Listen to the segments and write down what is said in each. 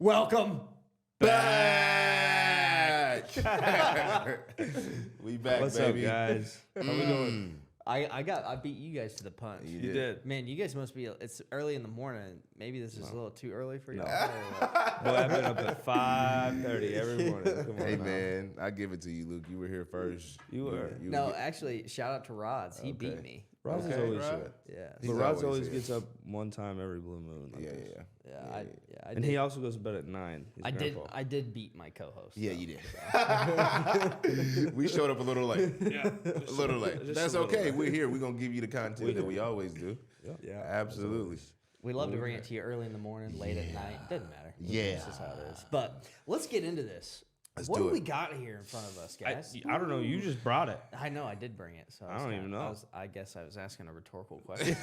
Welcome back. We back, What's baby. up, guys? How we doing? I beat you guys to the punch. You did. Man, you guys must be. It's early in the morning. Maybe this is a little too early for you. No. Boy, I've been up at 5:30 every morning. Come on Hey, now. man, I give it to you, Luke. You were here first. You were. No, actually, shout out to Rods. He beat me. Rods is Okay, always Rod. shit. Yeah. But He's Rods always always here. gets up one time every blue moon. Yeah. I And did, he also goes to bed at 9. He's grandpa. I did beat my co-host. Yeah, though. you did. We showed up a little late. Yeah. A little late. Just That's a little okay. late. We're here. We're going to give you the content that we always do. Yeah. Absolutely. We love to bring it to you early in the morning, late at night. Doesn't matter. Yeah. This is how it is. But let's get into this. Let's what do do it. we got here in front of us, guys? I don't know. You just brought it. I know I did bring it. So I don't even know. I guess I was asking a rhetorical question.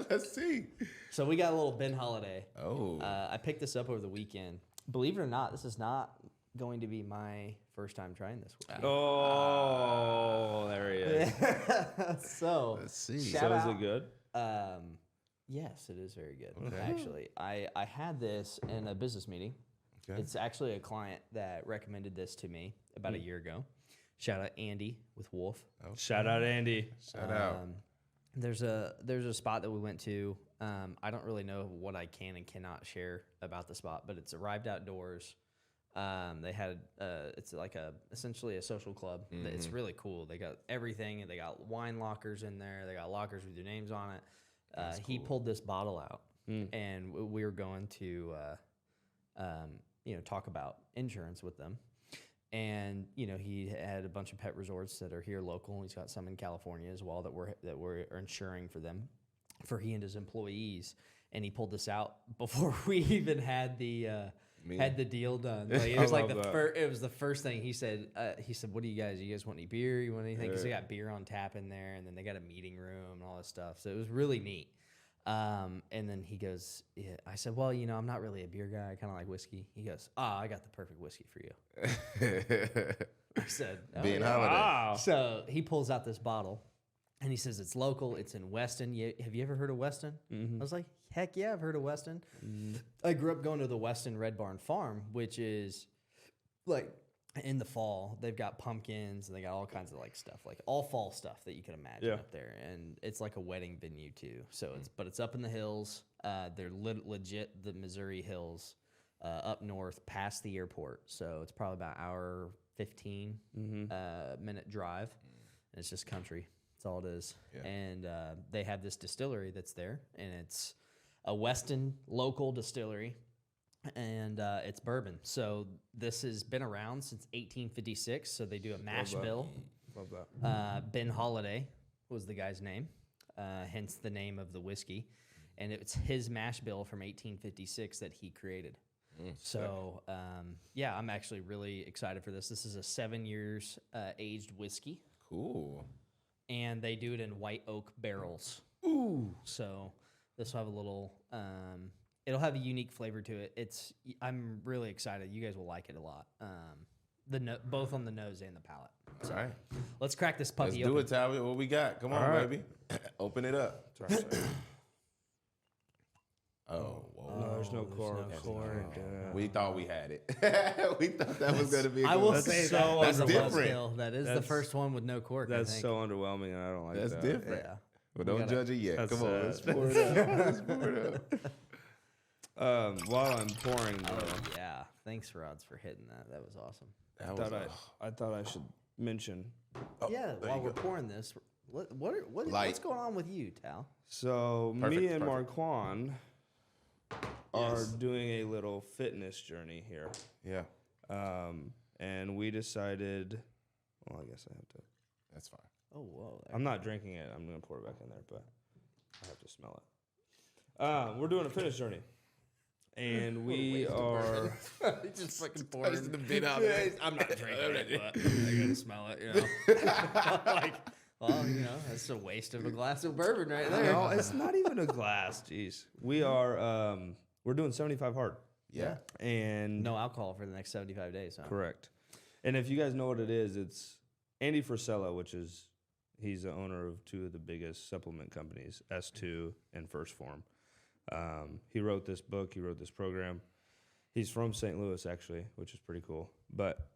Let's see. So we got a little Ben Holladay. Oh. I picked this up over the weekend. Believe it or not, this is not going to be my first time trying this. Oh, there he is. So Let's see. shout So is out. it good? Yes, it is very good. Okay. Actually, I had this in a business meeting. Okay. It's actually a client that recommended this to me about a year ago. Shout out Andy with Wolf. Shout out, Andy. Shout out. There's a spot that we went to. I don't really know what I can and cannot share about the spot, but it's Arrived Outdoors. They had it's like essentially a social club. It's really cool. They got everything, and they got wine lockers in there. They got lockers with your names on it. He pulled this bottle out, and we were going to talk about insurance with them. And he had a bunch of pet resorts that are here local. He's got some in California as well that we're insuring for them, for he and his employees. And he pulled this out before we even had the deal done. Like, it was like it was the first thing he said. He said, "What do you guys want any beer? You want anything?" Because they got beer on tap in there, and then they got a meeting room and all this stuff. So it was really neat. And then he goes, yeah. I said, well, I'm not really a beer guy. I kind of like whiskey. He goes, I got the perfect whiskey for you. I said, Ben yeah. Holladay. Wow. So he pulls out this bottle, and he says, it's local. It's in Weston. Have you ever heard of Weston? I was like, heck yeah, I've heard of Weston. I grew up going to the Weston Red Barn Farm, which is like in the fall. They've got pumpkins, and they got all kinds of like stuff, like all fall stuff that you can imagine up there. And it's like a wedding venue too. So it's up in the hills. They're legit the Missouri hills, up north past the airport. So it's probably about hour 15 minute drive. And it's just country. That's all it is. Yeah. And they have this distillery that's there, and it's a Weston local distillery. And it's bourbon. So this has been around since 1856. So they do a mash bill. Love that. Ben Holladay was the guy's name, hence the name of the whiskey. And it's his mash bill from 1856 that he created. So, I'm actually really excited for this. This is a 7 years aged whiskey. Cool. And they do it in white oak barrels. Ooh. So this will have a little... it'll have a unique flavor to it. I'm really excited. You guys will like it a lot. Both on the nose and the palate. So All right. let's crack this puppy Let's open. do it, Tyler. What we got? Come on, All right. baby. Open it up. Oh, whoa. No, there's no cork. We thought we had it. We thought that was going to be a I good will one. say so that's a different. buzzkill. That is the That's- first one with no cork. I That's think. so underwhelming, and I don't like That's that. different. Yeah. But don't judge it yet. That's Come on. sad. Let's pour it up. Let's pour it up. While I'm pouring, though, Oh yeah. Thanks, Rods, for hitting that. That was awesome. I thought I should mention. Yeah. there While you we're go. pouring this, what's Light. going on with you, Tal? So Perfect, me and perfect. Marquand are doing a little fitness journey here. Yeah, And we decided, well, I guess I have to. that's fine. Oh whoa. I'm not drinking it. I'm going to pour it back in there, but I have to smell it. We're doing a fitness journey. And we are. He just fucking pouring the bit out there. I'm not drinking it, but I gotta smell it. Like, well, that's a waste of a glass of bourbon right there. No, it's not even a glass. Jeez. We are. We're doing 75 hard. Yeah. And No alcohol for the next 75 days. Huh? correct. And if you guys know what it is, it's Andy Frisella, he's the owner of two of the biggest supplement companies, S2 and First Form. He wrote this book. He wrote this program. He's from St. Louis, actually, which is pretty cool. But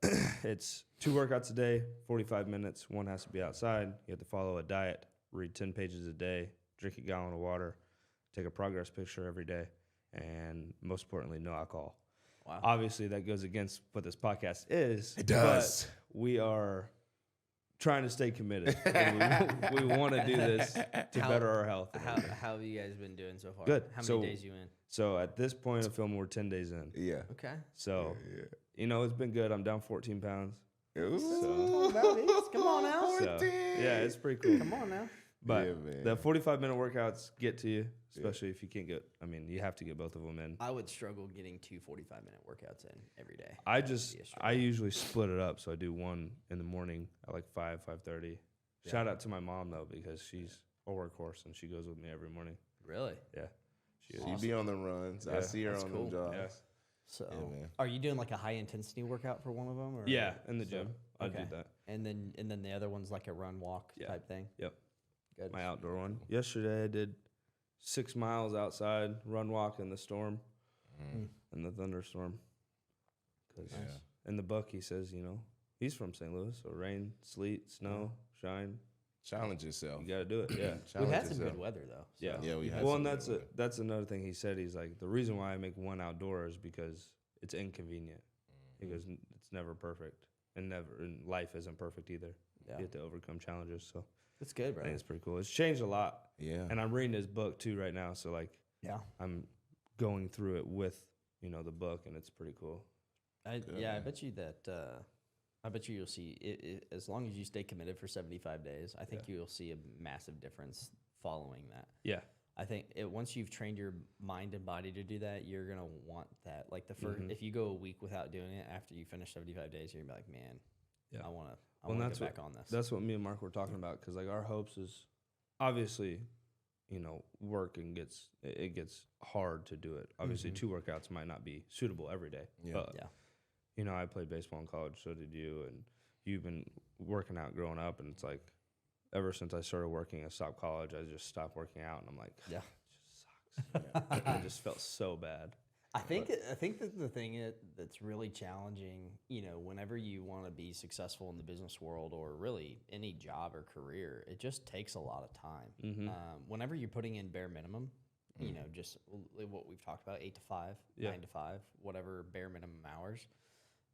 it's 2 workouts a day, 45 minutes. One has to be outside. You have to follow a diet, read 10 pages a day, drink a gallon of water, take a progress picture every day, and most importantly, no alcohol. Wow. Obviously, that goes against what this podcast is. It does. But we are trying to stay committed. we want to do this to better our health. How have you guys been doing so far? Good. How many So- days you in? So at this point of film, we're 10 days in. Yeah. Okay. So, Yeah. you know, it's been good. I'm down 14 pounds. Ooh. Come on now. So, yeah, it's pretty cool. Come on now. But Yeah, man. the 45-minute workouts get to you, especially if you can't get, I mean, you have to get both of them in. I would struggle getting 2 45-minute workouts in every day. I usually split it up. So I do one in the morning at like 5:30. Yeah. Shout out to my mom, though, because she's a workhorse and she goes with me every morning. Really? Yeah. She is. She be on the runs. I Yeah. see her That's on cool. them jogs. Yeah. So, Yeah, man. are you doing like a high intensity workout for one of them? Or Yeah, in the so- gym. I okay. do that. And then the other one's like a run walk Yeah. type thing. Yep. Good. My outdoor one. Yesterday I did 6 miles outside, run walk in the storm, in the thunderstorm. 'Cause Nice. in the book he says, you know, he's from St. Louis, so rain, sleet, snow, shine, Challenge yourself. you got to do it. Yeah. We've Challenge had some yourself. good weather though. Yeah. Yeah, we had Well, some and good weather. that's another thing he said. He's like, the reason why I make one outdoor is because it's inconvenient. He goes, it's never perfect, and life isn't perfect either. Yeah. You have to overcome challenges. So That's good, I bro. think it's pretty cool. It's changed a lot, Yeah. and I'm reading his book too right now. So like, Yeah. I'm going through it with the book, and it's pretty cool. I man. bet you that. I bet you'll see it, as long as you stay committed for 75 days. I think you'll see a massive difference following that. Yeah. I think once you've trained your mind and body to do that, you're gonna want that. Like the first, if you go a week without doing it after you finish 75 days, you're gonna be like, man, Yeah. I want Well, to that's get back on this. That's what me and Mark were talking about, because like our hopes is obviously, work and it gets hard to do it. Obviously, 2 workouts might not be suitable every day. Yeah. But, Yeah. I played baseball in college, so did you, and you've been working out growing up, and it's like ever since I started working, I stopped college, I just stopped working out, and I'm like, Yeah. it just sucks. I just felt so bad. I think that the thing that's really challenging, whenever you want to be successful in the business world or really any job or career, it just takes a lot of time. Whenever you're putting in bare minimum, just what we've talked about, 8 to 5, Yeah. 9 to 5, whatever bare minimum hours,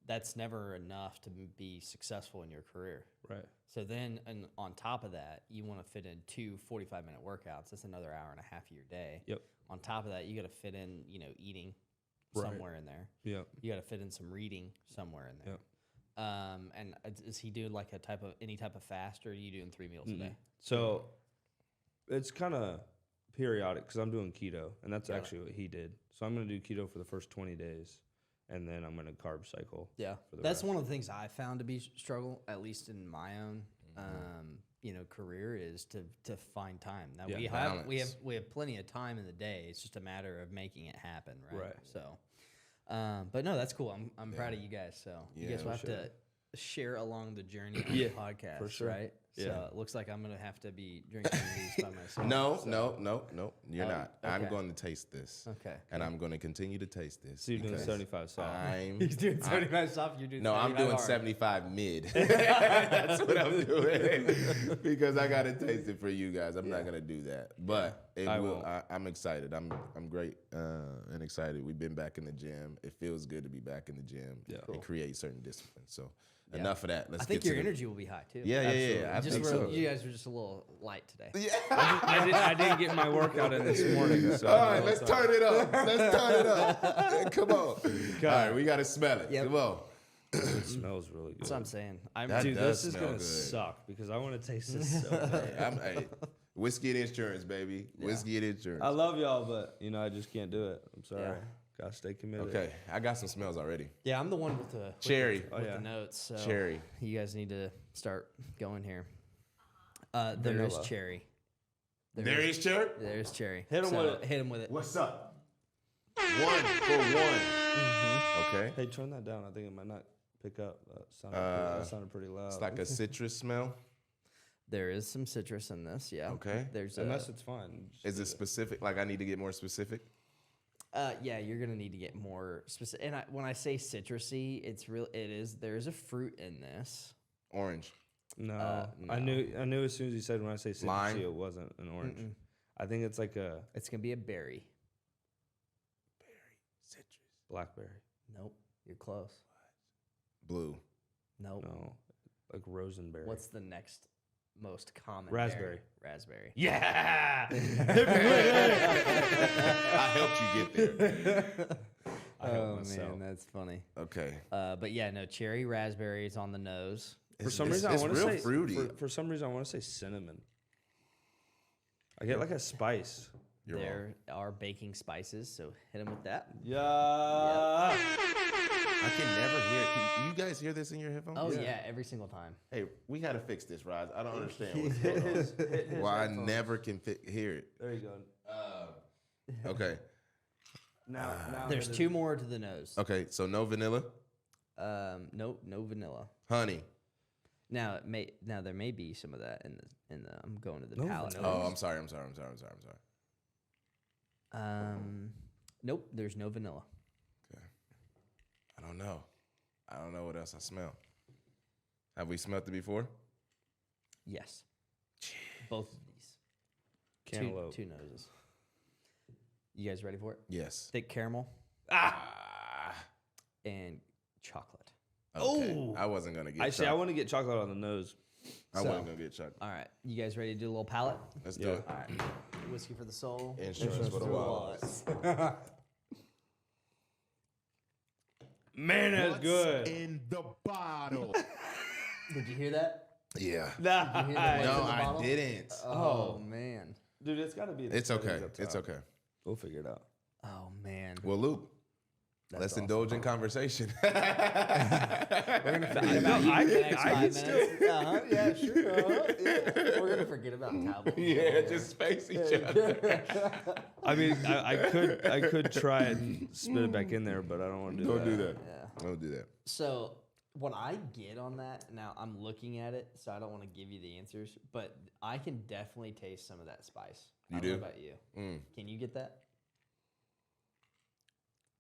that's never enough to be successful in your career. Right. So then, and on top of that, you want to fit in 2 45-minute workouts. That's another hour and a half of your day. Yep. On top of that, you got to fit in, eating Right. somewhere in there. Yep. You got to fit in some reading somewhere in there. And is he doing like any type of fast, or are you doing 3 meals a day? So it's kind of periodic, because I'm doing keto, and that's Got it. actually what he did. So I'm going to do keto for the first 20 days, and then I'm going to carb cycle. Yeah, for the that's rest. one of the things I found to be struggle, at least in my own, career, is to find time. Now Yeah, we have plenty of time in the day. It's just a matter of making it happen, right? Right. So, but no, that's cool. I'm proud of you guys. So you Yeah, guys will have for to share along the journey on Yeah, the podcast, for sure. right? Yeah. So it looks like I'm gonna have to be drinking these by myself. No, so. no, you're Oh, not. I'm okay. going to taste this. Okay. And I'm going to continue to taste this. So you're doing because 75 soft. He's doing 75 soft. You're doing No, I'm 75 doing hard. 75 mid. That's what I'm doing. Because I got to taste it for you guys. I'm not going to do that. But I won't. I'm excited. I'm great and excited. We've been back in the gym. It feels good to be back in the gym and create certain discipline. So enough of that. Let's I think get your to the, energy will be high too. Yeah. I Just think were- so. You guys were just a little light today. I didn't get my workout in this morning. So All right, let's turn it up. Let's turn it up. Come on. All right, we got to smell it. Yep. Come on. It smells really good. That's what I'm saying. That Dude, does this is smell going to good. suck, because I want to taste this so bad. Hey, whiskey and insurance, baby. Whiskey and insurance. I love y'all, but, I just can't do it. I'm sorry. Yeah. Got to stay committed. Okay, I got some smells already. Yeah, I'm the one with the Cherry. with the notes. So Cherry. You guys need to start going here. There is Vanilla. There cherry. is cherry. There's cherry. Hit 'em So, with it. Hit him with it. What's up? 1 for 1. Okay. Hey, turn that down. I think it might not pick up. That sounded pretty loud. It's like a citrus smell. There is some citrus in this. Yeah. Okay. There's Unless it's fine. Is it specific? Like I need to get more specific? Yeah, you're gonna need to get more specific. And when I say citrusy, it's real. There's a fruit in this. Orange. No. No. I knew as soon as you said when I say citrusy, Lime? it wasn't an orange. I think it's like a It's gonna be a berry. Citrus. blackberry. Nope, you're close. Blue. Nope. No, like rosenberry. What's the next most common? Raspberry. Berry? Raspberry. Yeah. I helped you get there. I helped Oh myself. man, that's funny. Okay. But yeah, no, cherry raspberry is on the nose. For some reason, it's I want to real say fruity. For some reason, I want to say cinnamon. I get like a spice. You're wrong. There are baking spices, so hit them with that. Yeah. I can never hear it. Can you guys hear this in your headphones? Oh yeah, every single time. Hey, we got to fix this, Roz. I don't understand what's going on. Why I never can hear it. There you go. Okay. Now There's two more to the nose. Okay, so no vanilla, No vanilla. honey. Now there may be some of that in the I'm going to the No palate. vanilla? Oh, I'm sorry. Nope, there's no vanilla. Okay. I don't know what else I smell. Have we smelled it before? Yes. Both of these. cantaloupe. Two noses. You guys ready for it? Yes. Thick caramel Ah. and chocolate. Okay. Oh. I wasn't gonna get. Actually, I want to get chocolate on the nose. I wasn't gonna get chocolate. All right, you guys ready to do a little palate? Let's do it. All right. Whiskey for the soul. Insurance for the walls. Man, that's good. In the bottle. Did you hear that? Yeah. Nah. Did you hear the No, voice in the I bottle? didn't. Oh man. Dude, it's got to be. the It's okay. settings up It's top. okay. We'll figure it out. Oh man. Well, Luke, That's let's awesome. indulge in conversation. We're gonna forget know, about you I for the can- next I 5 can minutes. Yeah, sure. Yeah. We're gonna forget about Cowboys. Yeah, just face each other. I mean, I could try and spit it back in there, but I don't want to do that. Don't do that. Yeah. Don't do that. So what I get on that now, I'm looking at it, so I don't want to give you the answers, but I can definitely taste some of that spice. You I don't know do? about you? Mm. Can you get that?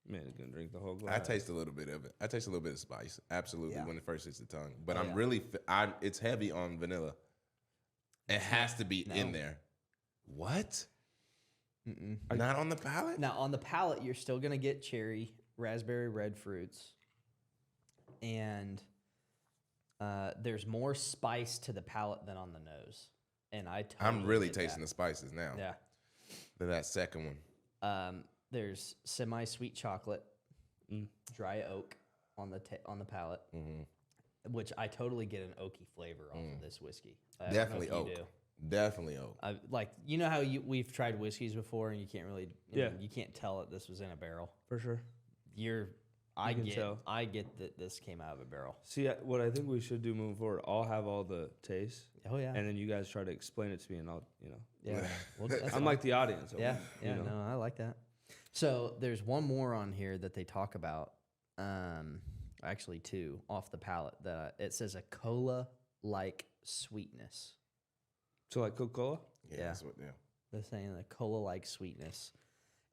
Man, he's gonna drink the whole glass. I taste a little bit of it. I taste a little bit of spice. Absolutely, Yeah. when it first hits the tongue. But Oh, I'm yeah. really, it's heavy on vanilla. It has to be in No. there. What? Mm-mm. Not on the palate? Now on the palate, you're still gonna get cherry, raspberry, red fruits, and there's more spice to the palate than on the nose. And I totally I'm really get tasting that. the spices now. Yeah. Than that second one. There's semi-sweet chocolate, Mm. dry oak on the palate, which I totally get an oaky flavor off of this whiskey. I don't know Definitely if you oak. do. Definitely oak. Like you know how we've tried whiskeys before and you can't really Yeah. you can't tell that this was in a barrel. for sure. I can get tell. that this came out of a barrel. See, what I think we should do moving forward, I'll have all the tastes, Oh yeah. and then you guys try to explain it to me, and I'll, Yeah. Well, that's I'm fine. like the audience. Yeah, you yeah, know. no, I like that. So there's one more on here that they talk about. Actually, two off the palate. It says a cola-like sweetness. So like Coca-Cola. Yeah. Yeah. That's what, yeah. They're saying a cola-like sweetness,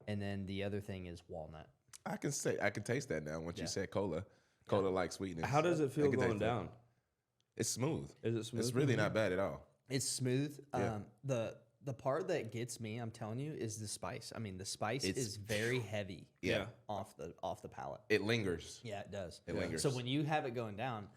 and then the other thing is walnut. I can taste that now once Yeah. you said cola. Cola like sweetness. How does it I feel can going taste that. down? It's smooth. Is it smooth? It's really not bad at all. It's smooth. Yeah. The part that gets me, I'm telling you, is the spice. I mean, the spice It's- is very heavy. Yeah. Off the palate. It lingers. Yeah, it does. It lingers. So when you have it going down,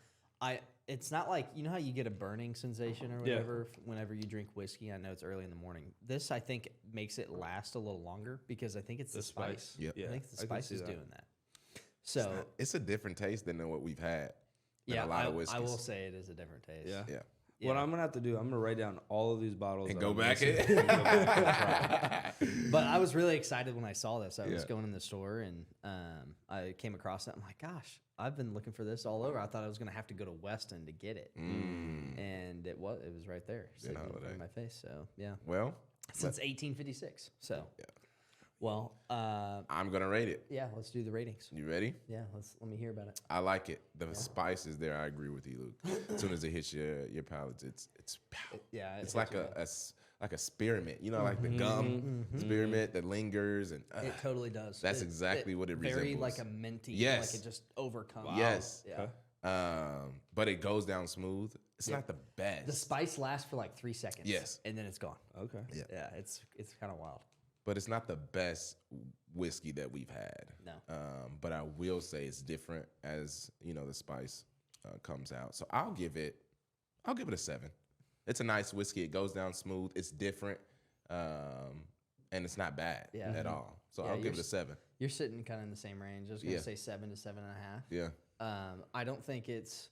it's not like, you know how you get a burning sensation or whatever whenever you drink whiskey. I know it's early in the morning. This, I think, makes it last a little longer because I think it's the spice. Yep. Yeah, I think the I can spice see is that. doing that. So It's a different taste than what we've had. in yeah, a lot of I whiskeys. will say it is a different taste. Yeah. Yeah. Yeah. What I'm gonna have to do, I'm gonna write down all of these bottles And that go I'm back missing it. and go back and try. But I was really excited when I saw this. I was Yeah. going in the store and I came across it. I'm like, gosh, I've been looking for this all over. I thought I was going to have to go to Weston to get it. And it was right there sitting in front Holladay. of my face. So, yeah. Well, Since 1856. So, Yeah. Well, I'm gonna rate it. yeah, let's do the ratings. You ready? Yeah, let me hear about it. I like it. The spice is there. I agree with you, Luke. As soon as it hits your palate, it's Yeah. it's like like a spearmint. You know, like the gum spearmint that lingers, and It totally does. That's exactly what it resembles. Very like a minty. Yes. Like it just overcomes. Yes. Yeah. But it goes down smooth. It's not the best. The spice lasts for like 3 seconds. Yes. And then it's gone. Okay. Yeah. It's kind of wild. But it's not the best whiskey that we've had. No. But I will say it's different as the spice comes out. So I'll give it a 7. It's a nice whiskey. It goes down smooth. It's different, and it's not bad at all. So I'll give it a 7. You're sitting kind of in the same range. I was gonna say 7 to 7.5. Yeah. I don't think it's.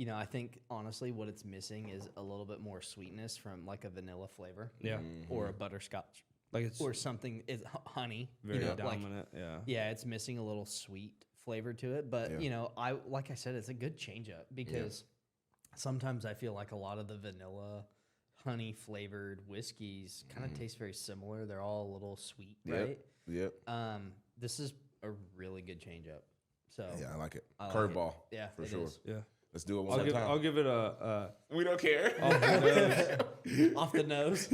I think honestly, what it's missing is a little bit more sweetness from like a vanilla flavor. Yeah. Or a butterscotch. Like it's or something. It's honey. very like, dominant. Yeah, it's missing a little sweet flavor to it, but like I said, it's a good change up because sometimes I feel like a lot of the vanilla honey flavored whiskeys kind of taste very similar. They're all a little sweet, right? Yep. This is a really good change up. So Yeah, I like it. I like Curveball. Yeah, for it sure. is. Yeah. Let's do it one more time. I'll give it a We don't care. Off the nose.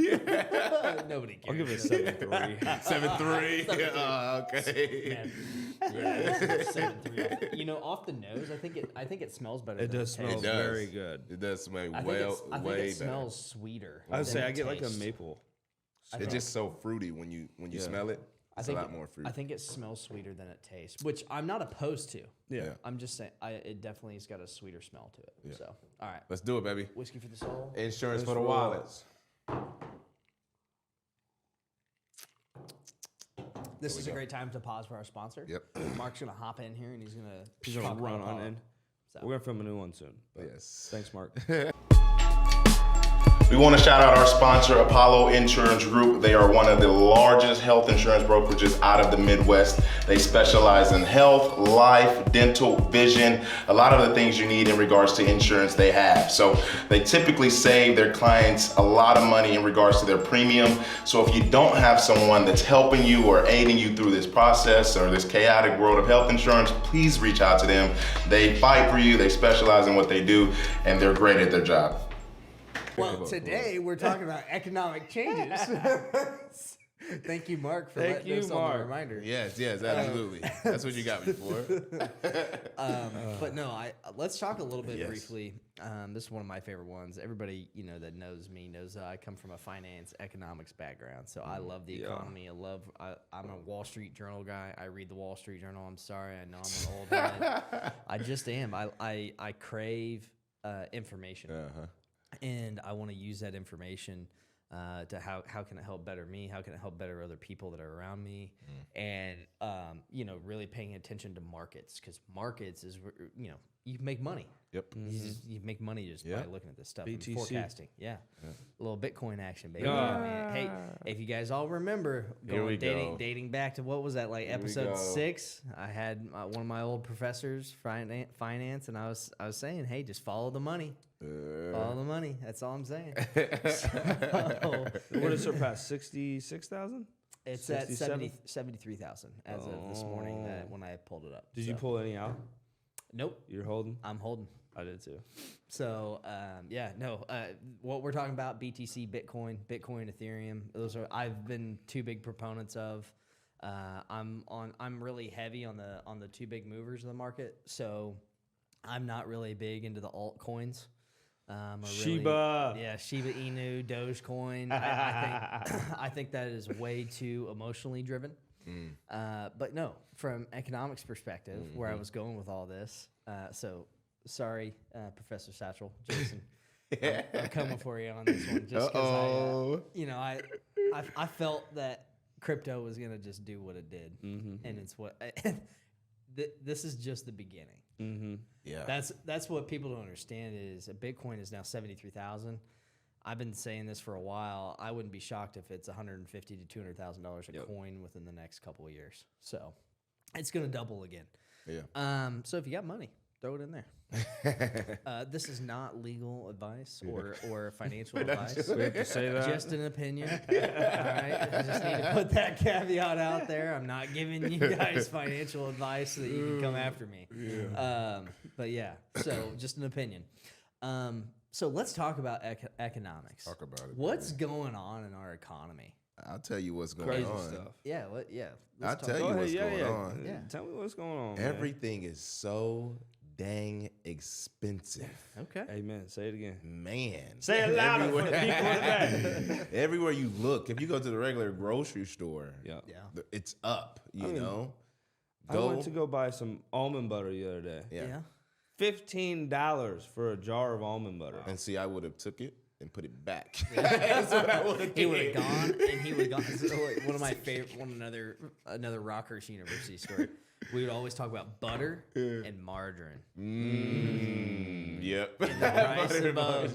Nobody cares. I'll give it a 7.3. 7.3. Okay. Yeah, 7.3. Off the nose, I think it smells better. It than does smell It does. very good. It does smell I think way it better. smells sweeter. I would than say it I get like a tastes. maple. It's just so fruity when you smell it. It's a lot more fruity. I think it smells sweeter than it tastes, which I'm not opposed to. Yeah. I'm just saying, it definitely has got a sweeter smell to it. Yeah. So, all right. Let's do it, baby. Whiskey for the soul. Insurance for the wallets. This is a great time to pause for our sponsor. Yep. Mark's going to hop in here and he's going to He's gonna run on in. So. We're gonna film a new one soon. but Yes. Thanks, Mark. We want to shout out our sponsor, Apollo Insurance Group. They are one of the largest health insurance brokerages out of the Midwest. They specialize in health, life, dental, vision, a lot of the things you need in regards to insurance they have. So they typically save their clients a lot of money in regards to their premium. So if you don't have someone that's helping you or aiding you through this process or this chaotic world of health insurance, please reach out to them. They fight for you, they specialize in what they do, and they're great at their job. Well, today we're talking about economic changes. Thank you, Mark, for letting us on the reminder. Yes, absolutely. That's what you got me for. But no, let's talk a little bit Yes. briefly. This is one of my favorite ones. Everybody that knows me knows I come from a finance economics background, so I love the economy. I'm a Wall Street Journal guy. I read the Wall Street Journal. I'm sorry, I know I'm an old head. I just am. I crave information. And I want to use that information to how can it help better me? How can it help better other people that are around me? And really paying attention to markets, because markets is you make money. Yep. You make money just by looking at this stuff and BTC. forecasting. Yeah. A little Bitcoin action, baby. I mean, hey, if you guys all remember dating back to what was that, like episode 6? I had one of my old professors, finance, and I was saying, hey, just follow the money. Follow the money. That's all I'm saying. What did it surpass? 66,000? It's at 73,000 as of this morning when I pulled it up. Did you pull any out? Nope. You're holding? I'm holding. I did too. So what we're talking about, BTC, Bitcoin, Ethereum. I've been two big proponents of. I'm really heavy on the two big movers of the market. So I'm not really big into the altcoins. Shiba. Shiba Inu, Dogecoin. I think that is way too emotionally driven. But no, from economics perspective, where I was going with all this. So sorry, Professor Satchel, Jason. I'm coming for you on this one, just because I felt that crypto was gonna just do what it did, and it's what. This is just the beginning. Yeah. That's what people don't understand is a Bitcoin is now 73,000. I've been saying this for a while. I wouldn't be shocked if it's $150,000 to $200,000 a coin within the next couple of years. So it's going to double again. Yeah. So if you got money, throw it in there. This is not legal advice or financial advice. We have to say that. Just an opinion. All right. I just need to put that caveat out there. I'm not giving you guys financial advice so that you can come after me. But yeah, so just an opinion. So let's talk about economics. Talk about it. What's going on in our economy? I'll tell you what's going Crazy on. stuff. Yeah, I'll let's tell talk. you what's going on. Yeah. Tell me what's going on. Man. Everything is so dang expensive. Okay. Amen. Say it again. Man. Say it louder for the people in the back. Everywhere you look, if you go to the regular grocery store, Yeah. Yeah. it's up, you mean, know? I went to go buy some almond butter the other day. Yeah. $15 for a jar of almond butter. And see, I would have took it and put it back. That's what I would have He would have gone, and he would have gone. So, like, one of my favorite, another Rockhurst University story. We would always talk about butter and margarine. Yep. The price of butter.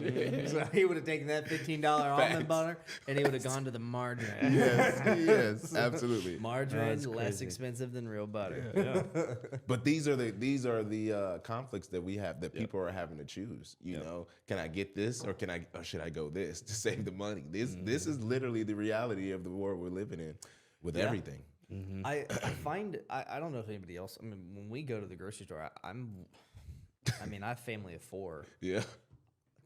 So he would have taken that $15 almond butter, and he would have gone to the margarine. yes, absolutely. Margarine That's less crazy. expensive than real butter. Yeah. But these are the conflicts that we have that people are having to choose. You know, can I get this or should I go this to save the money? This is literally the reality of the world we're living in with everything. I find I don't know if anybody else. I mean, when we go to the grocery store, I have a family of 4. Yeah.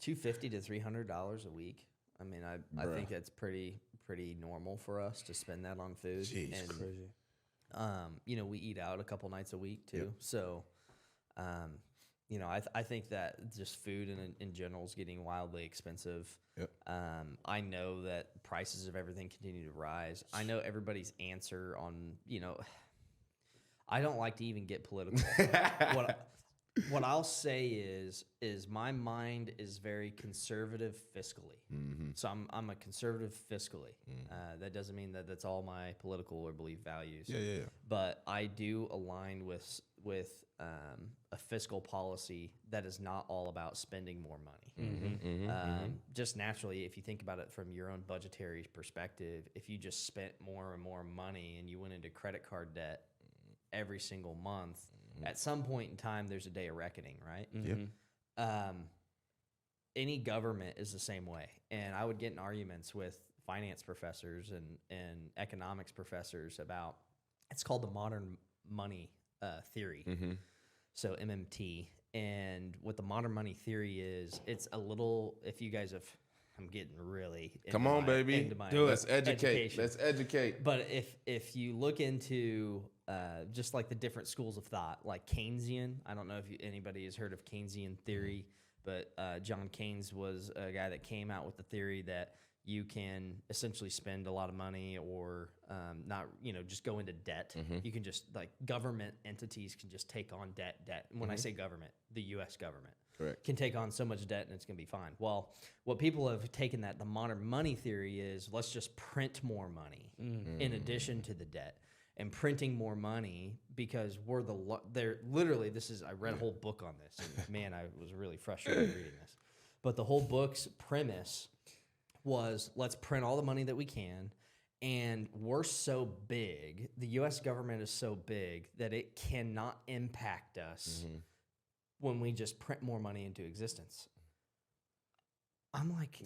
$250 to $300 a week. I mean, I think that's pretty normal for us to spend that on food. Jeez. And Crazy. we eat out a couple nights a week too. So, I think that just food in general is getting wildly expensive. Yep. I know that prices of everything continue to rise. I know everybody's answer on, I don't like to even get political. What I'll say is my mind is very conservative fiscally. So I'm a conservative fiscally. That doesn't mean that that's all my political or belief values. Yeah. But I do align with a fiscal policy that is not all about spending more money. Just naturally, if you think about it from your own budgetary perspective, if you just spent more and more money and you went into credit card debt every single month, at some point in time, there's a day of reckoning, right? Any government is the same way. And I would get in arguments with finance professors and economics professors about, it's called the modern money theory. So MMT. And what the modern money theory is, it's a little, if you guys have, I'm getting really Come on, baby. Let's educate. education. Let's educate. But if you look into just like the different schools of thought, like Keynesian, I don't know if anybody has heard of Keynesian theory, but John Keynes was a guy that came out with the theory that you can essentially spend a lot of money or not, just go into debt. You can just, like, government entities can just take on debt. And when I say government, the U.S. government. Correct. Can take on so much debt and it's going to be fine. Well, what people have taken the modern money theory is, let's just print more money in addition to the debt. And printing more money because they're literally, I read a whole book on this, and man, I was really frustrated reading this. But the whole book's premise was, let's print all the money that we can, and we're so big, the U.S. government is so big that it cannot impact us when we just print more money into existence. I'm like,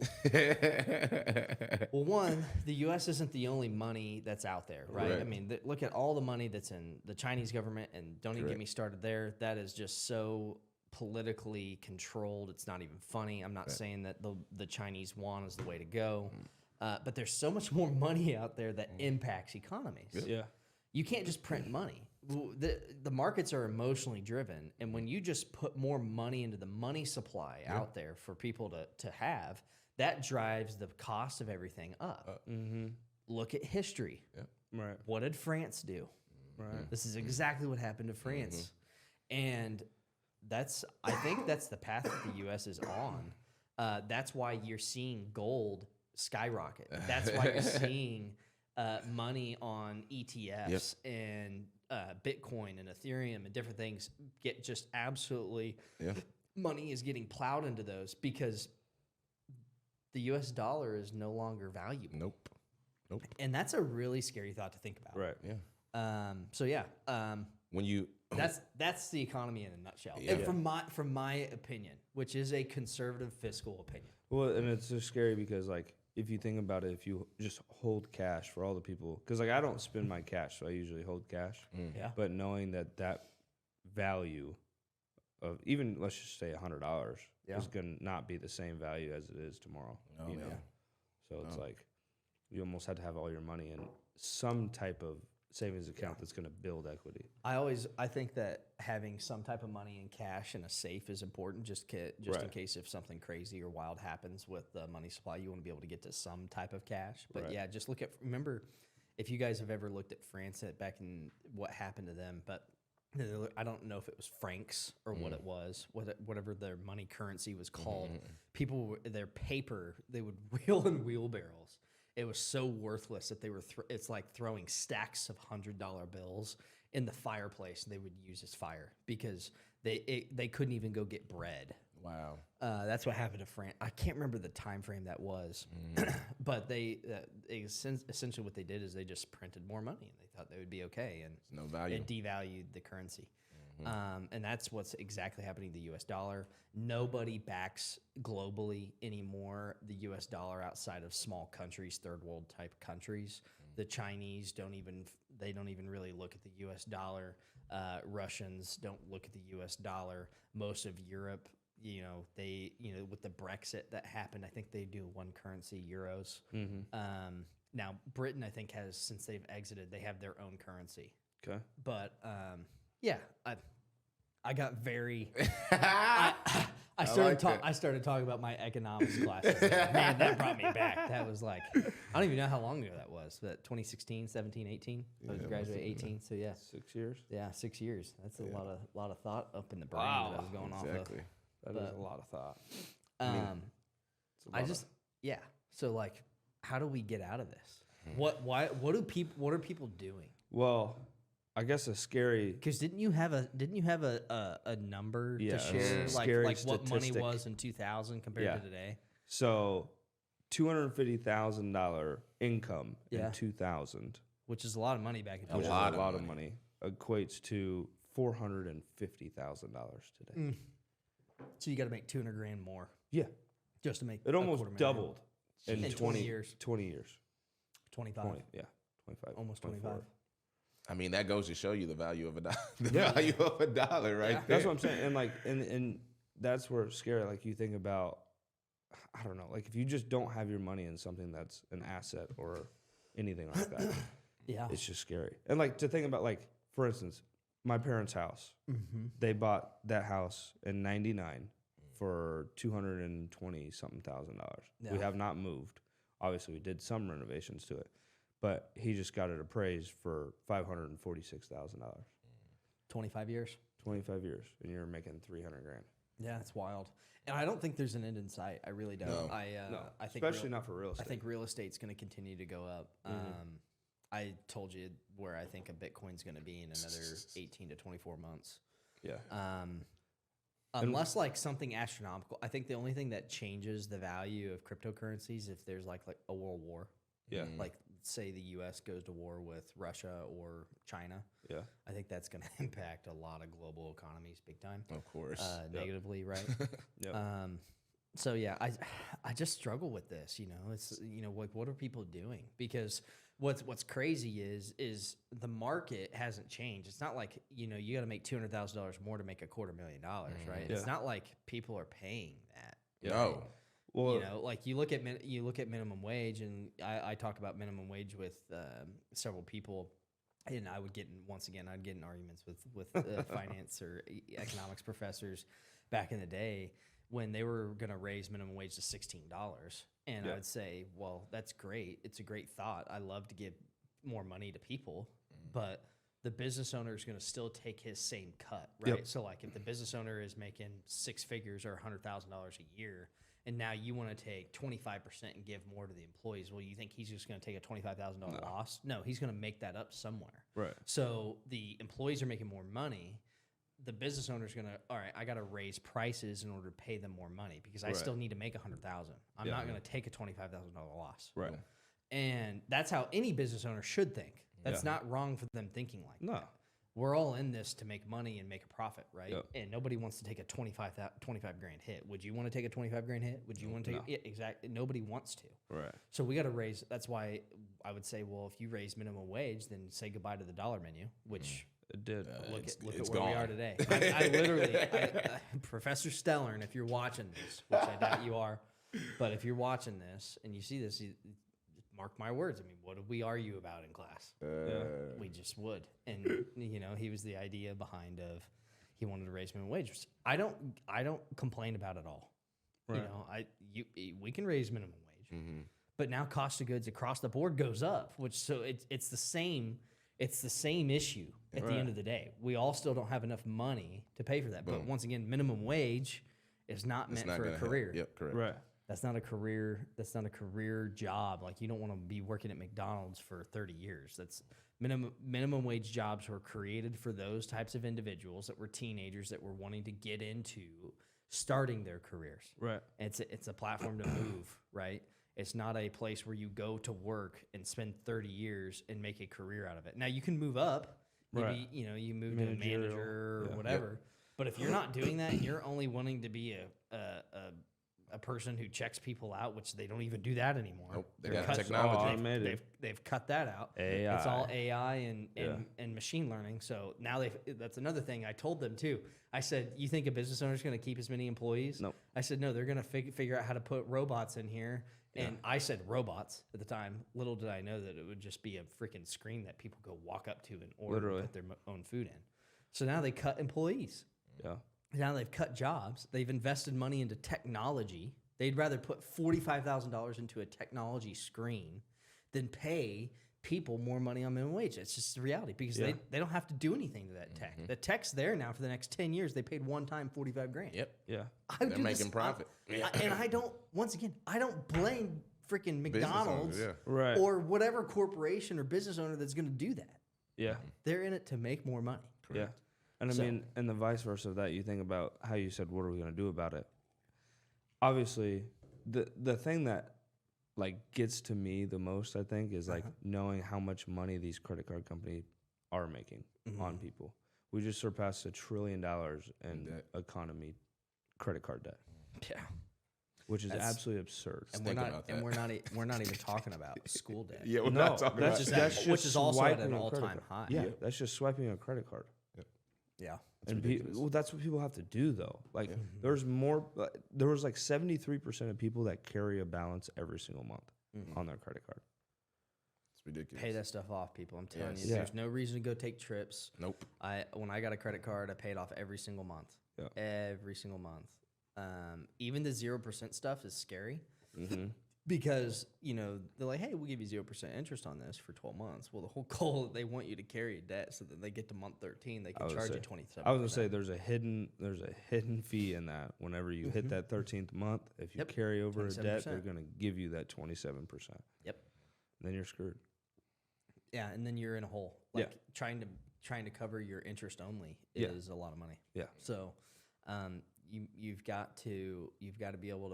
well, one, the U.S. isn't the only money that's out there, right? Right. I mean, look at all the money that's in the Chinese government, and don't even get me started there. That is just so politically controlled. It's not even funny. I'm not saying that the Chinese yuan is the way to go, but there's so much more money out there that impacts economies. Yeah. You can't just print money. The markets are emotionally driven, and when you just put more money into the money supply out there for people to have, that drives the cost of everything up. Look at history. Right. What did France do? Right. This is exactly what happened to France. And I think that's the path that the U.S. is on. That's why you're seeing gold skyrocket. That's why you're seeing money on ETFs and Bitcoin and Ethereum and different things get just absolutely, money is getting plowed into those because the U.S. dollar is no longer valuable. Nope. And that's a really scary thought to think about. Right. Yeah. When you that's the economy in a nutshell. Yeah. And from my opinion, which is a conservative fiscal opinion. Well, and it's so scary because, like, if you think about it, if you just hold cash for all the people, because, like, I don't spend my cash, so I usually hold cash. Yeah. But knowing that value of even, let's just say $100 is going to not be the same value as it is tomorrow. Oh, you know, yeah. so it's like you almost have to have all your money in some type of savings account that's going to build equity. I think that having some type of money in cash in a safe is important, just in case if something crazy or wild happens with the money supply, you want to be able to get to some type of cash. But yeah, just remember, if you guys have ever looked at France back in what happened to them, but I don't know if it was francs or what it was, whatever their money currency was called. People, their paper, they would wheel in wheelbarrows. It was so worthless that they were. It's like throwing stacks of $100 bills in the fireplace, and they would use as fire because they couldn't even go get bread. Wow. That's what happened to France. I can't remember the time frame that was, but essentially what they did is they just printed more money, and they thought they would be okay, and No value. it devalued the currency. And that's what's exactly happening to the U.S. dollar. Nobody backs globally anymore the U.S. dollar outside of small countries, third world type countries. The Chinese don't even really look at the U.S. dollar. Russians don't look at the U.S. dollar. Most of Europe, with the Brexit that happened, I think they do one currency, euros. Now Britain, I think, has, since they've exited, they have their own currency. Okay. But yeah, I got very. I started talking about my economics classes. Man, that brought me back. That was like, I don't even know how long ago that was. But 2016, 17, 18. I was graduated 18. So yeah, 6 years. Yeah, 6 years. That's a lot of thought up in the brain that I was going off of. That is a lot of thought. So like, how do we get out of this? What are people doing? Well, I guess a scary, because didn't you have a number to share, like what money was in 2000 compared to today? So, $250,000 income in 2000, which is a lot of money back in 2000. Which is a lot of money, equates to $450,000 today. So you got to make 200 grand more. Yeah, just to make it. Almost doubled in 20 years. 20 years. 25. 25. Almost 25. 24. I mean, that goes to show you the value of a dollar. Value of a dollar, right? That's what I'm saying. And that's where it's scary. Like, you think about, I don't know, like if you just don't have your money in something that's an asset or anything like that, it's just scary. And like to think about, like, for instance, my parents' house, they bought that house in '99 for $220-something thousand. We have not moved. Obviously, we did some renovations to it. But he just got it appraised for $546,000. 25 years. 25 years, and you're making $300,000. Yeah, it's wild. And I don't think there's an end in sight. I really don't. No. I think especially not for real estate. I think real estate's going to continue to go up. I told you where I think a Bitcoin's going to be in another 18 to 24 months. Yeah. Unless like something astronomical. I think the only thing that changes the value of cryptocurrencies if there's like a world war. Yeah. Like, say the U.S. goes to war with Russia or China. Yeah. I think that's going to impact a lot of global economies big time. Of course. Negatively, right? Yeah. So yeah, I just struggle with this. It's like, what are people doing? Because what's crazy is the market hasn't changed. It's not like you got to make $200,000 more to make $250,000, right? Yeah. It's not like people are paying that. No. Well, like you look at minimum wage, and I talked about minimum wage with several people, and I'd get in arguments with finance or economics professors back in the day when they were going to raise minimum wage to $16, and I would say, well, that's great. It's a great thought. I love to give more money to people, but the business owner is going to still take his same cut, right? Yep. So like if the business owner is making six figures or $100,000 a year, and now you want to take 25% and give more to the employees. Well, you think he's just going to take a $25,000 loss? No, he's going to make that up somewhere. Right. So the employees are making more money. The business owner's going to, all right, I got to raise prices in order to pay them more money because I still need to make $100,000. I'm not going to take a $25,000 loss. Right. And that's how any business owner should think. That's not wrong for them thinking like that. We're all in this to make money and make a profit, right? Yep. And nobody wants to take a 25 grand hit. Would you want to take a 25 grand hit? Would you want to take it? Exactly. Nobody wants to. Right. So we got to raise. That's why I would say, well, if you raise minimum wage, then say goodbye to the dollar menu, which It did. Look it's at where gone. we are today. I literally, Professor Stellern, if you're watching this, which I doubt you are, but if you're watching this and you see this, mark my words. I mean, what did we argue about in class? We just would. And, he was the idea behind he wanted to raise minimum wage. I don't complain about it all. Right. We can raise minimum wage, but now cost of goods across the board goes up, it's the same issue at the end of the day. We all still don't have enough money to pay for that. But once again, minimum wage is not meant for a career. Yep, correct. Right. That's not a career job. Like, you don't want to be working at McDonald's for 30 years. That's minimum wage jobs were created for those types of individuals that were teenagers that were wanting to get into starting their careers. Right. It's a platform to move, right? It's not a place where you go to work and spend 30 years and make a career out of it. Now, you can move up. Maybe, Right. You move to a manager or whatever. But if you're not doing that and you're only wanting to be a person who checks people out, which they don't even do that anymore. Nope, they They've got cut- technology. Automated. They've cut that out. AI. It's all AI and machine learning. So now that's another thing I told them too. I said, you think a business owner is going to keep as many employees? Nope. I said, no, they're going to figure out how to put robots in here. And I said robots at the time. Little did I know that it would just be a freaking screen that people go walk up to and order Literally. and put their own food in. So now they cut employees. Yeah. Now they've cut jobs. They've invested money into technology. They'd rather put $45,000 into a technology screen than pay people more money on minimum wage. It's just the reality because they don't have to do anything to that tech. The tech's there now for the next 10 years. They paid one time $45,000. Yep. Yeah. They're making profit. And I don't blame freaking McDonald's yeah. Right. or whatever corporation or business owner that's going to do that. Yeah. They're in it to make more money. Yeah. And I So- mean, and the vice versa of that, you think about how you said, what are we going to do about it? Obviously, the thing that like gets to me the most, I think, is like knowing how much money these credit card companies are making on people. We just surpassed $1 trillion in debt. economy credit card debt, Yeah. which is That's- absolutely absurd. And Think we're not about and that. we're not even talking about school debt. Yeah, we're No, not talking that's about just which is also at swiping an a credit all-time card. high. Yeah, that's just swiping a credit card. Yeah. And ridiculous. well, that's what people have to do, though. Like, there was like 73% of people that carry a balance every single month on their credit card. It's ridiculous. Pay that stuff off, people. I'm telling Yes. you, Yeah. there's no reason to go take trips. Nope. When I got a credit card, I paid off every single month. Yeah. Every single month. Even the 0% stuff is scary Mm-hmm. because they're like, hey, we'll give you 0% interest on this for 12 months. Well, the whole goal, they want you to carry a debt so that they get to month 13, they can charge you 27%. I was gonna say there's a hidden fee in that. Whenever you hit that 13th month, if you Yep. carry over a debt, 27%. they're gonna give you that 27%. Yep. Then you're screwed. Yeah, and then you're in a hole. Yeah. Like trying to cover your interest only Yeah. is a lot of money. Yeah. So, you've got to be able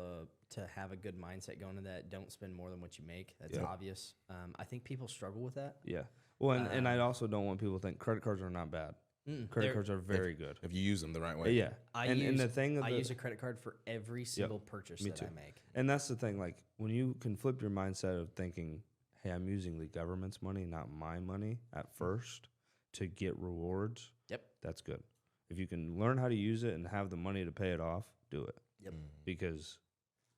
to have a good mindset going into that. Don't spend more than what you make. That's Yeah. obvious. I think people struggle with that. Yeah. Well, and I also don't want people to think credit cards are not bad. Credit They're- cards are very good. If you use them the right way. Yeah. I and use the thing of I the, use a credit card for every single purchase me that too. I make. And that's the thing, like when you can flip your mindset of thinking, hey, I'm using the government's money, not my money at first to get rewards. Yep. That's good. If you can learn how to use it and have the money to pay it off, do it. Yep. Because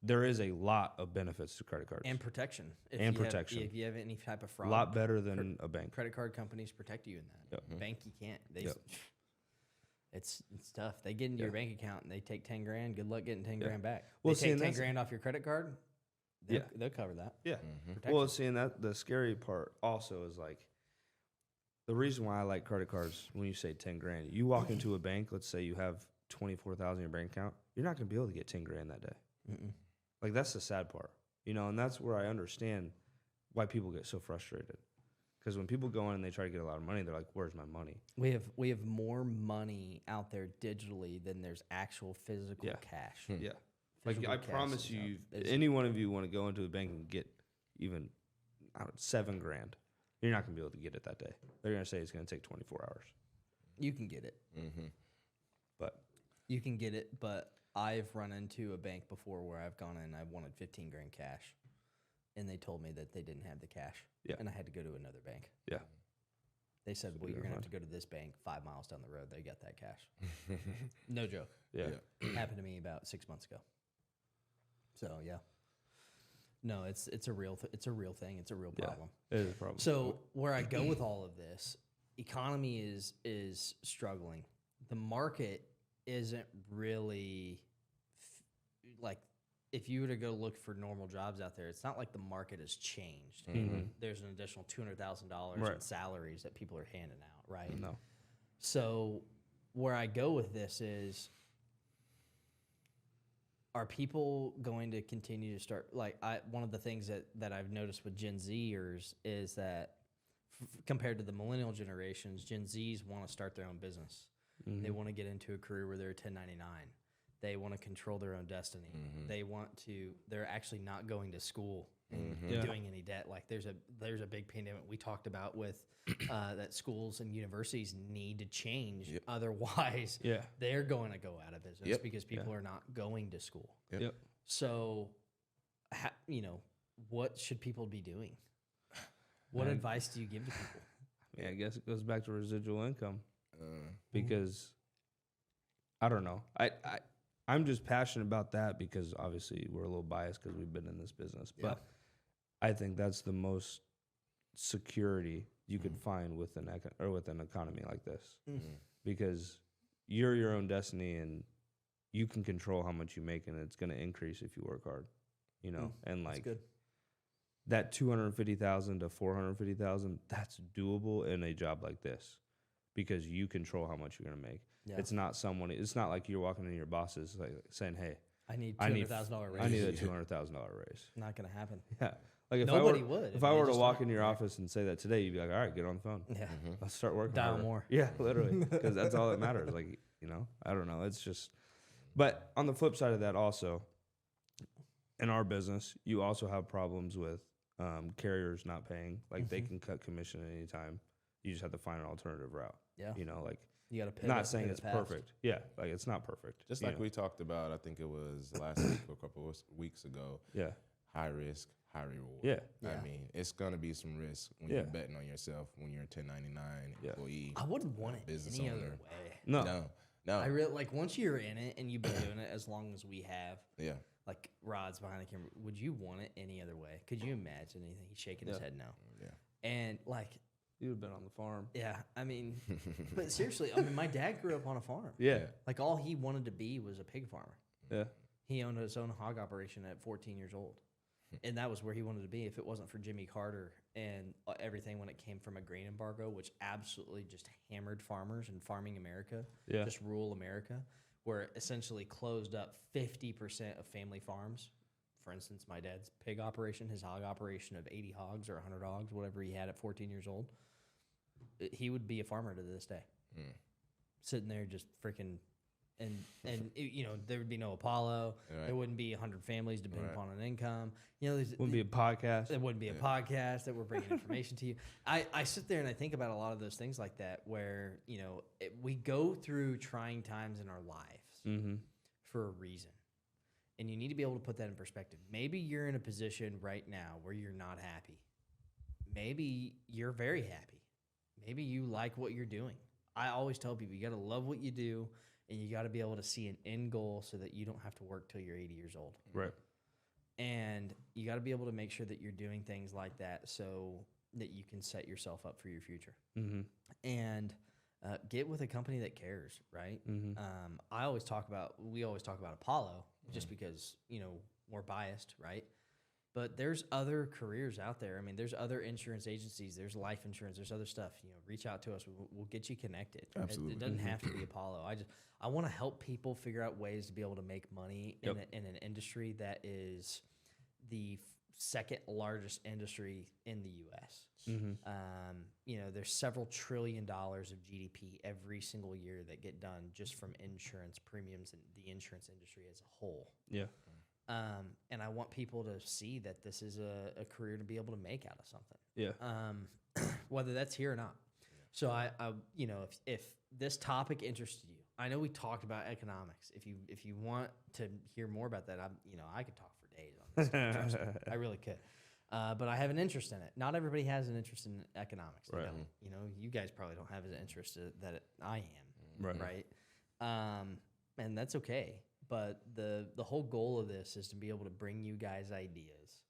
there is a lot of benefits to credit cards. And protection. And protection. If you have any type of A fraud, lot better than a bank. credit card companies protect you in that. Yep. Bank, you can't. Yep. It's tough. They get into your bank account and they take 10 grand. Good luck getting 10 grand back. Well, They see, take and 10 that's- grand off your credit card. They'll cover that. Yeah. Protection. Well, seeing that the scary part also is like the reason why I like credit cards when you say 10 grand, you walk into a bank, let's say you have 24,000 in your bank account, you're not going to be able to get 10 grand that day. Like that's the sad part, and that's where I understand why people get so frustrated. Because when people go in and they try to get a lot of money, they're like, where's my money? We have more money out there digitally than there's actual physical cash. Yeah. Like Physical I cash promise is you, out. any one of you want to go into a bank and get even 7 grand, you're not going to be able to get it that day. They're going to say it's going to take 24 hours. You can get it. But You can get it, but I've run into a bank before where I've gone in and I wanted 15 grand cash, and they told me that they didn't have the cash. Yeah. And I had to go to another bank. yeah. They said, well, you're going to have to go to this bank 5 miles down the road. They got that cash. No joke. Yeah. Happened to me about 6 months ago. So, yeah. No, it's a real thing. It's a real problem. It is a problem. So where I go with all of this, economy is struggling. The market isn't really like, if you were to go look for normal jobs out there, it's not like the market has changed. There's an additional $200,000 in salaries that people are handing out, right? No. So where I go with this is, are people going to continue to start, like, one of the things that I've noticed with Gen Zers is that compared to the millennial generations, Gen Zs want to start their own business. They want to get into a career where they're 1099. They want to control their own destiny. They're actually not going to school and doing any debt. Like there's a big pandemic we talked about with that schools and universities need to change. Otherwise, they're going to go out of business because people are not going to school. So, what should people be doing? What advice do you give to people? Yeah, I guess it goes back to residual income because I don't know. I'm just passionate about that because obviously we're a little biased because we've been in this business, but I think that's the most security you could find with an economy like this because you're your own destiny and you can control how much you make and it's going to increase if you work hard, and like that 250,000 to 450,000, that's doable in a job like this because you control how much you're going to make. Yeah. It's not like you're walking in your bosses like saying, "Hey, I need $200,000 raise. I need a $200,000 raise." Not going to happen. Yeah. Like if Nobody would. If I were to walk in your office and say that today, you'd be like, "All right, get on the phone. Yeah. Let's start working. Dial harder." more. Yeah, literally, because that's all that matters. Like, I don't know. It's just, but on the flip side of that, also, in our business, you also have problems with carriers not paying. Like they can cut commission at any time. You just have to find an alternative route. Yeah. Like you got to pivot. Not saying it's perfect. Yeah, like it's not perfect. Just like we talked about, I think it was last week or a couple of weeks ago. Yeah. High risk, high reward. Yeah. I mean, it's gonna be some risk when you're betting on yourself when you're a 1099 employee. I wouldn't want it business any owner. other way. No. I really like once you're in it and you've been doing it as long as we have. Yeah. Like Rod's behind the camera. Would you want it any other way? Could you imagine anything? He's shaking his head no. Yeah. And like you'd have been on the farm. Yeah, I mean, but seriously, my dad grew up on a farm. Yeah. Like all he wanted to be was a pig farmer. Yeah. He owned his own hog operation at 14 years old. And that was where he wanted to be if it wasn't for Jimmy Carter and everything when it came from a grain embargo, which absolutely just hammered farmers and farming America, just rural America, where it essentially closed up 50% of family farms. For instance, my dad's pig operation, his hog operation of 80 hogs or 100 hogs, whatever he had at 14 years old, he would be a farmer to this day. Sitting there just freaking, there would be no Apollo. Right. There wouldn't be 100 families depending upon an income. Wouldn't be a podcast. There wouldn't be a podcast that we're bringing information to you. I sit there and I think about a lot of those things like that where, we go through trying times in our lives for a reason. And you need to be able to put that in perspective. Maybe you're in a position right now where you're not happy. Maybe you're very happy. Maybe you like what you're doing. I always tell people you got to love what you do and you got to be able to see an end goal so that you don't have to work till you're 80 years old. Right. And you got to be able to make sure that you're doing things like that so that you can set yourself up for your future. And get with a company that cares, right? We always talk about Apollo just because, we're biased, right? But there's other careers out there. I mean, there's other insurance agencies. There's life insurance. There's other stuff. Reach out to us. We'll get you connected. Absolutely. It doesn't have to be Apollo. I want to help people figure out ways to be able to make money in an industry that is the second largest industry in the U.S. There's several $1 trillion of GDP every single year that get done just from insurance premiums and the insurance industry as a whole. Yeah. And I want people to see that this is a career to be able to make out of something. Yeah. Whether that's here or not. So I if this topic interested you, I know we talked about economics. If you want to hear more about that, I could talk for days on this. I really could. but I have an interest in it. Not everybody has an interest in economics. They Right. don't. You know, you guys probably don't have an interest that I am. Right. And that's okay. But the whole goal of this is to be able to bring you guys ideas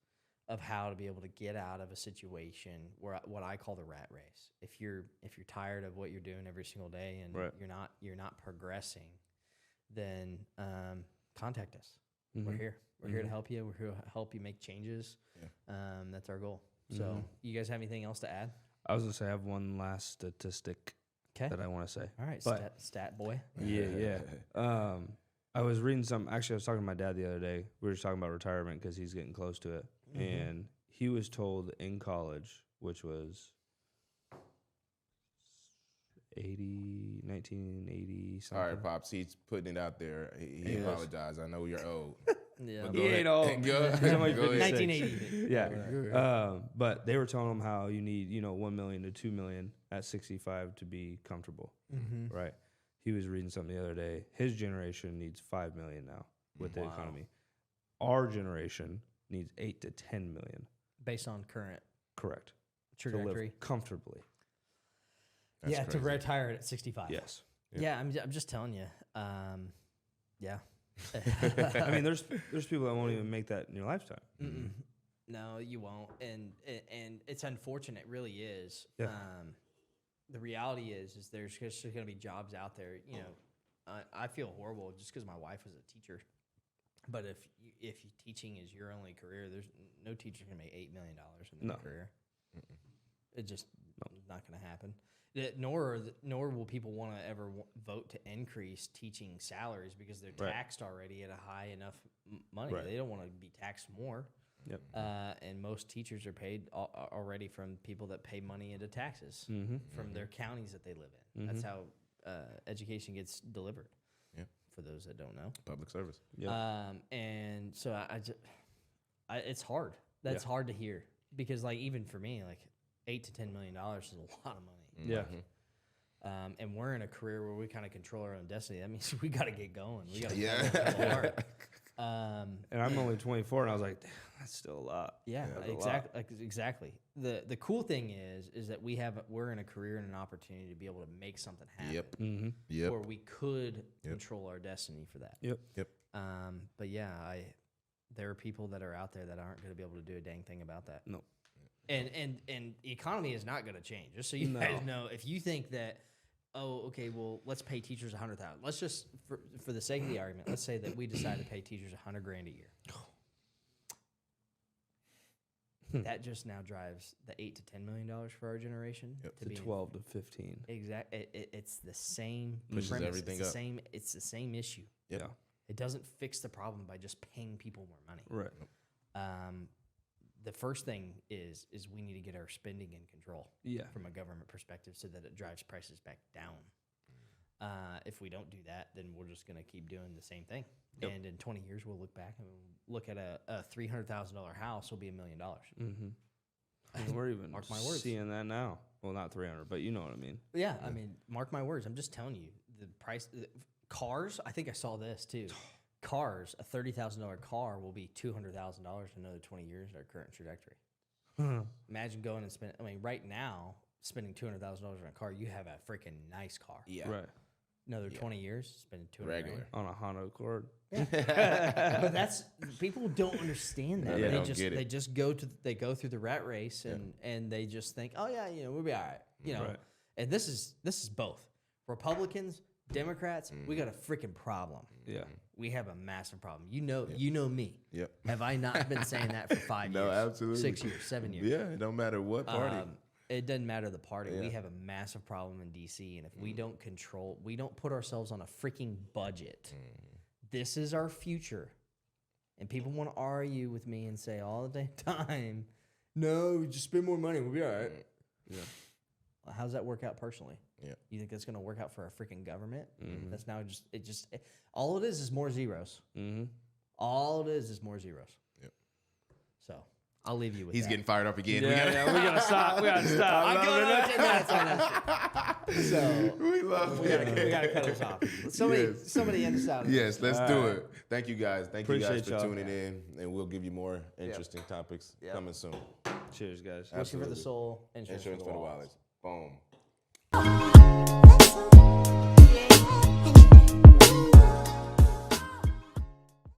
of how to be able to get out of a situation where what I call the rat race. If you're tired of what you're doing every single day and Right. you're not progressing, then contact us. We're Mhm. here. We're here to help you. We're here to help you make changes. Yeah. That's our goal. So, you guys have anything else to add? I was gonna say I have one last statistic Okay. that I want to say. All right, But- stat boy. Yeah. I was reading some. Actually, I was talking to my dad the other day. We were just talking about retirement because he's getting close to it, and he was told in college, which was 1980 All something. right, Pops. He's putting it out there. He Yes. apologized. I know you're old. Yeah. But He go ahead. ain't old. Go He's ahead. only Go ahead. 1980. Yeah. But they were telling him how you need, 1 million to 2 million at 65 to be comfortable, right? He was reading something the other day. His generation needs 5 million now with the Wow. economy. Our generation needs 8 to 10 million. Based on current Correct. trajectory. To live comfortably. That's To crazy. retire at 65. Yes. Yeah, I'm just telling you. Yeah. I mean, there's people that won't even make that in your lifetime. No, you won't, and it's unfortunate. It really is. Yeah. The reality is there's just going to be jobs out there. You know, I feel horrible just because my wife was a teacher. But if teaching is your only career, there's no teacher can make $8 million in their career. It just not going to happen. Nor will people want to ever vote to increase teaching salaries because they're taxed already at a high enough money. Right. They don't want to be taxed more. Yep. And most teachers are paid already from people that pay money into taxes from their counties that they live in. That's how education gets delivered. Yeah. For those that don't know. Public service. Yeah. And so it's hard. That's hard to hear because like even for me, like $8 to $10 million is a lot of money. Yeah. And we're in a career where we kind of control our own destiny. That means we got to get going. We got to Yeah. pedal hard. And I'm only 24, and I was like, "Damn, that's still a lot." Yeah, That's a lot. exactly. The cool thing is that we're in a career and an opportunity to be able to make something happen. Yep. Mm-hmm. Yep. Where we could control our destiny for that. Yep. Yep. But yeah, there are people that are out there that aren't going to be able to do a dang thing about that. No. And the economy is not going to change. Just so you guys know, if you think that, oh, okay, well, let's pay teachers $100,000. Let's just, for the sake of the argument, let's say that we decide to pay teachers $100,000 a year. That just now drives the $8 to $10 million for our generation To 12 to 15. Exactly. It's the same Pushes premise. everything it's up. It's the same issue. Yep. Yeah. It doesn't fix the problem by just paying people more money. Right. The first thing is we need to get our spending in control Yeah. from a government perspective so that it drives prices back down. If we don't do that, then we're just going to keep doing the same thing. Yep. And in 20 years, we'll look back and we'll look at a $300,000 house will be $1 million. Mm-hmm. And we're even Mark my words. seeing that now. Well, not 300, but you know what I mean. Yeah, I mean, mark my words. I'm just telling you, the price, cars, I think I saw this too. Cars, a $30,000 car will be $200,000 in another 20 years at our current trajectory. Imagine going and spending, right now, spending $200,000 on a car, you have a freaking nice car. Yeah. Right. Another 20 years, spending $200,000. Regular. On a Honda Accord. But that's, people don't understand that. Yeah, they don't just get it. they just go through the rat race and they just think, oh yeah, we'll be all right. Right. And this is both. Republicans, Democrats, we got a freaking problem. Yeah. We have a massive problem. You know me. Yep. Have I not been saying that for 5 years? No, absolutely. 6 years, 7 years. Yeah. It don't matter what party. It doesn't matter the party. Yeah. We have a massive problem in DC, and if we don't put ourselves on a freaking budget, this is our future. And people want to argue with me and say all the time, no, just spend more money. We'll be all right. Yeah. Well, how does that work out personally? Yeah. You think that's going to work out for our freaking government? That's now all it is more zeros. Mm-hmm. All it is more zeros. Yep. So I'll leave you with He's that. getting fired up again. Yeah, we gotta stop. We gotta stop. I'm going on 10 minutes on that. So We love we gotta cut this off. Somebody end us out. Yes, let's do it. Thank you guys. Thank you guys Appreciate for y'all. tuning in, and we'll give you more interesting topics coming soon. Cheers, guys. Whiskey for the Absolutely. soul, insurance Insurance for the for the wallets. wallets. Boom.